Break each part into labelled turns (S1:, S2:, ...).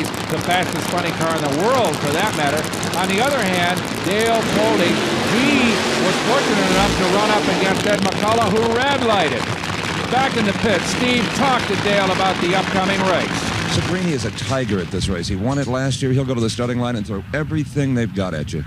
S1: place, the fastest funny car in the world for that matter. On the other hand, Dale Foley, he was fortunate enough to run up against Ed McCullough, who red-lighted. Back in the pit, Steve talked to Dale about the upcoming race.
S2: Segrini is a tiger at this race. He won it last year. He'll go to the starting line and throw everything they've got at you.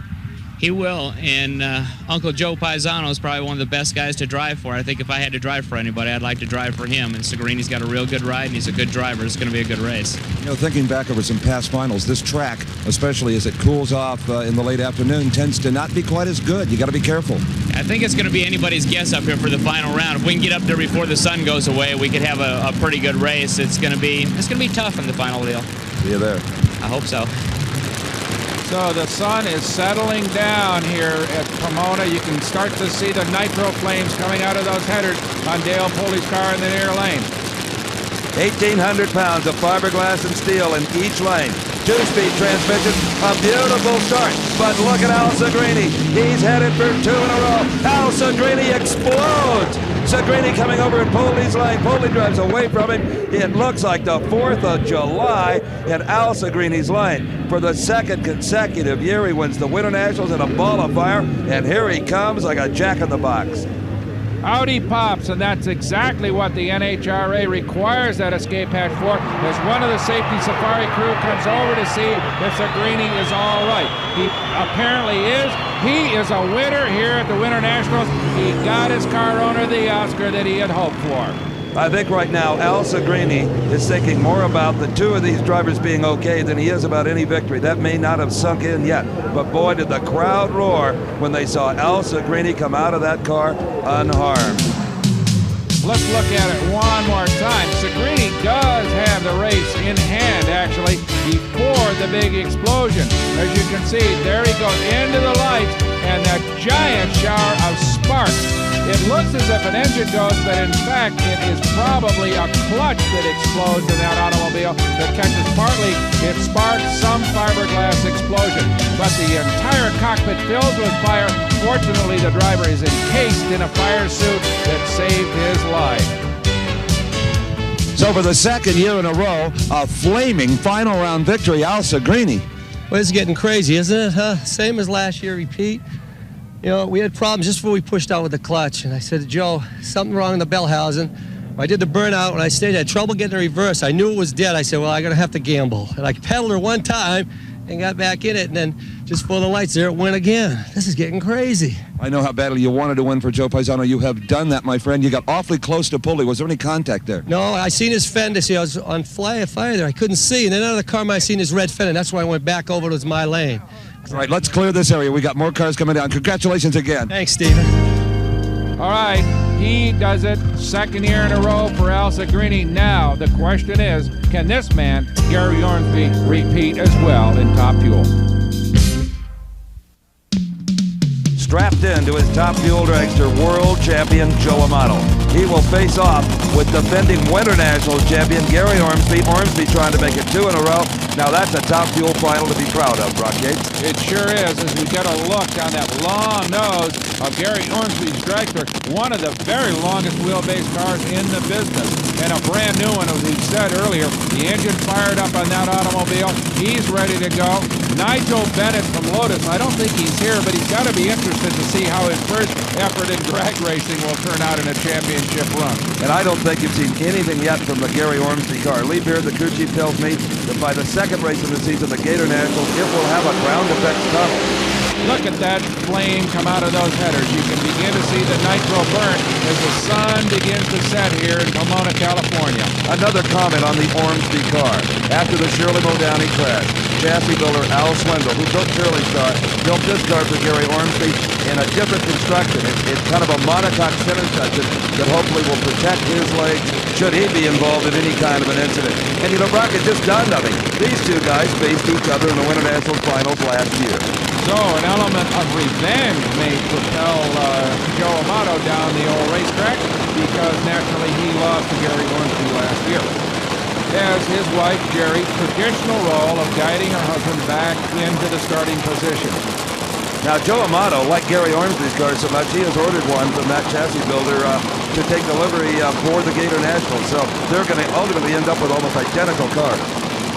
S3: He will, and Uncle Joe Paisano is probably one of the best guys to drive for. I think if I had to drive for anybody, I'd like to drive for him. And Segrini's got a real good ride, and he's a good driver. It's going to be a good race.
S2: You know, thinking back over some past finals, this track, especially as it cools off in the late afternoon, tends to not be quite as good. You got to be careful.
S3: I think it's going to be anybody's guess up here for the final round. If we can get up there before the sun goes away, we could have a pretty good race. It's going to be tough in the final deal.
S2: See you there.
S3: I hope so.
S1: So the sun is settling down here at Pomona. You can start to see the nitro flames coming out of those headers on Dale Foley's car in the near lane.
S4: 1,800 pounds of fiberglass and steel in each lane. Two-speed transmission, a beautiful start. But look at Al Segrini. He's headed for 2 in a row. Al Segrini explodes. Segrini coming over in Foley's lane. Foley drives away from him. It looks like the 4th of July in Al Segrini's lane. For the second consecutive year, he wins the Winternationals in a ball of fire. And here he comes like a jack-in-the-box.
S1: Out he pops, and that's exactly what the NHRA requires that escape hatch for, as one of the safety safari crew comes over to see if Segrini is all right. He apparently is. He is a winner here at the Winternationals. He got his car owner the Oscar that he had hoped for.
S4: I think right now Al Segrini is thinking more about the two of these drivers being okay than he is about any victory. That may not have sunk in yet, but boy, did the crowd roar when they saw Al Segrini come out of that car unharmed.
S1: Let's look at it one more time. Segrini does have the race in hand, actually, before the big explosion. As you can see, there he goes into the lights, and that giant shower of sparks. It looks as if an engine goes, but in fact, it is probably a clutch that explodes in that automobile that catches partly. It sparks some fiberglass explosion, but the entire cockpit fills with fire. Fortunately, the driver is encased in a fire suit that saved his life.
S2: So for the second year in a row, a flaming final round victory, Al Segrini.
S5: Well, it's getting crazy, isn't it, huh? Same as last year, repeat. You know, we had problems just before we pushed out with the clutch, and I said to Joe, something wrong in the bell housing. I did the burnout, and I stayed, had trouble getting the reverse. I knew it was dead. I said, well, I'm going to have to gamble. And I pedaled her one time and got back in it, and then just for the lights there, it went again. This is getting crazy.
S2: I know how badly you wanted to win for Joe Paisano. You have done that, my friend. You got awfully close to Pulley. Was there any contact there?
S5: No, I seen his fender. See, I was on fire there. I couldn't see, and then out of the car, I seen his red fender, and that's why I went back over to my lane.
S2: All right, let's clear this area. We got more cars coming down. Congratulations again.
S5: Thanks, Steven.
S1: All right, he does it. Second year in a row for Al Segrini. Now, the question is, can this man, Gary Ormsby, repeat as well in Top Fuel?
S4: Strapped into his Top Fuel dragster, world champion Joe Amato. He will face off with defending Winternationals champion Gary Ormsby. Ormsby trying to make it 2 in a row. Now that's a Top Fuel final to be proud of, Brock Yates.
S1: It sure is, as we get a look on that long nose of Gary Ormsby's dragster, one of the very longest wheelbase cars in the business, and a brand new one, as we said earlier. The engine fired up on that automobile. He's ready to go. Nigel Bennett from Lotus, I don't think he's here, but he's got to be interested to see how his first effort in drag racing will turn out in a championship run.
S4: And I don't think you've seen anything yet from the Gary Ormsby car. Lee Beard, the crew chief, tells me that by the second race of the season, the Gator Nationals, it will have a ground effect tunnel.
S1: Look at that flame come out of those headers. You can begin to see the nitro burn as the sun begins to set here in Pomona, California.
S4: Another comment on the Ormsby car. After the Shirley Modani crash, chassis builder Al Swindle, who built Shirley's car, built this car for Gary Ormsby in a different construction. It's kind of a monocoque center section that hopefully will protect his legs should he be involved in any kind of an incident. And you know, Brock, it just dawned on me. These two guys faced each other in the Winternationals finals last year.
S1: So an element of revenge may propel Joe Amato down the old racetrack, because naturally he lost to Gary Ormsby last year. As his wife, Jerry, traditional role of guiding her husband back into the starting position.
S4: Now, Joe Amato, like Gary Ormsby's car so much, he has ordered one from that chassis builder to take delivery for the Gator Nationals. So they're going to ultimately end up with almost identical cars.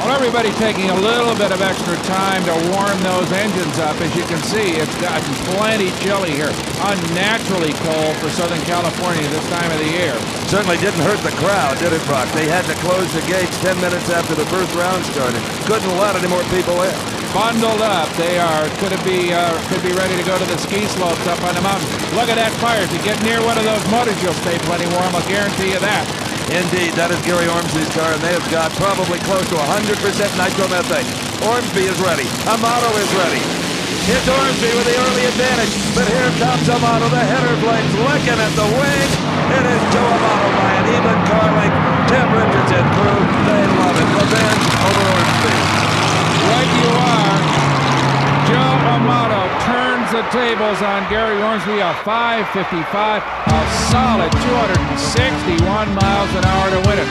S1: Well, everybody taking a little bit of extra time to warm those engines up. As you can see, it's gotten plenty chilly here. Unnaturally cold for Southern California this time of the year.
S4: Certainly didn't hurt the crowd, did it, Brock? They had to close the gates 10 minutes after the first round started. Couldn't let any more people in.
S1: Bundled up, they are. Could be ready to go to the ski slopes up on the mountain. Look at that fire. If you get near one of those motors, you'll stay plenty warm. I'll guarantee you that.
S4: Indeed, that is Gary Ormsby's car, and they have got probably close to 100% nitromethane. Ormsby is ready. Amato is ready. It's Ormsby with the early advantage, but here comes Amato. The header flames licking at the wing. It is Joe Amato by an even car length. Tim Richardson crew, they love it. Levin over Ormsby.
S1: Right you are. Joe Amato turns the tables on Gary Ormsby, a 5:55, a solid 261 miles an hour to win it.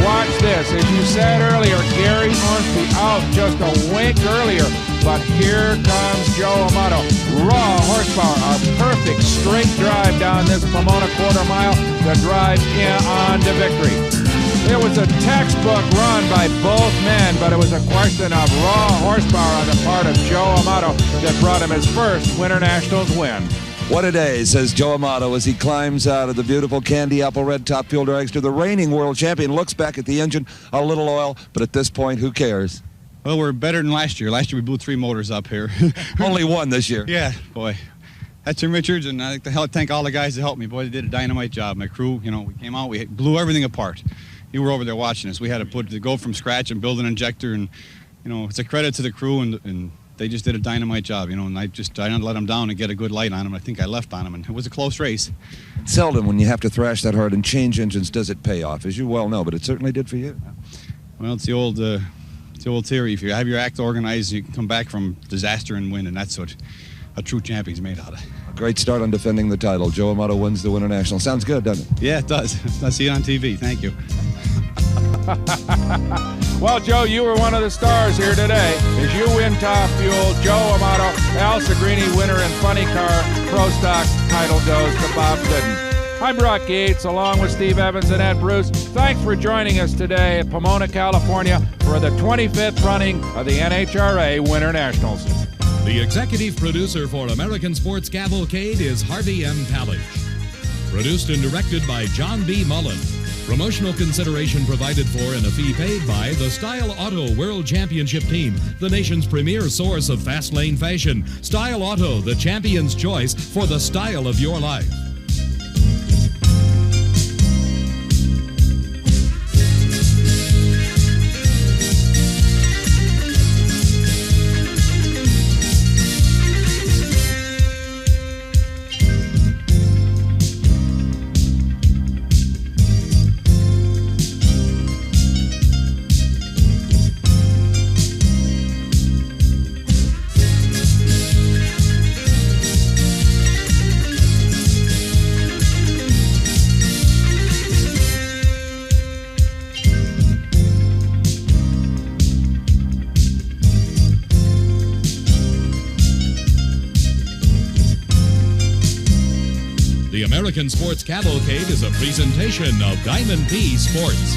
S1: Watch this. As you said earlier, Gary Ormsby out just a wink earlier, but here comes Joe Amato. Raw horsepower, a perfect straight drive down this Pomona quarter mile to drive in on to victory. It was a textbook run by both men, but it was a question of raw horsepower on the part of Joe Amato that brought him his first Winternationals win.
S2: What a day, says Joe Amato as he climbs out of the beautiful candy apple red top fuel dragster. The reigning world champion looks back at the engine, a little oil, but at this point, who cares?
S6: Well, we're better than last year. Last year we blew 3 motors up here.
S2: Only one this year.
S6: Yeah, boy. That's Tim Richards, and I'd like to thank all the guys that helped me. Boy, they did a dynamite job. My crew, you know, we came out, we blew everything apart. You were over there watching us. We had to go from scratch and build an injector, and you know, it's a credit to the crew, and they just did a dynamite job, you know. And I didn't let them down and get a good light on them. I think I left on them, and it was a close race.
S2: Seldom, when you have to thrash that hard and change engines, does it pay off, as you well know. But it certainly did for you.
S6: Well, it's the old theory. If you have your act organized, you can come back from disaster and win, and that's what a true champion's made out of.
S2: A great start on defending the title. Joe Amato wins the Winternational. Sounds good, doesn't it?
S6: Yeah, it does. I see it on TV. Thank you.
S1: Well, Joe, you were one of the stars here today. As you win top fuel, Joe Amato, Al Segrini, winner in funny car, pro stock, title goes to Bob Gooden. I'm Brock Gates, along with Steve Evans and Ed Bruce. Thanks for joining us today at Pomona, California for the 25th running of the NHRA Winternationals.
S7: The executive producer for American Sports Cavalcade is Harvey M. Palish. Produced and directed by John B. Mullen. Promotional consideration provided for and a fee paid by the Style Auto World Championship Team, the nation's premier source of fast lane fashion. Style Auto, the champion's choice for the style of your life. The American Sports Cavalcade is a presentation of Diamond P Sports.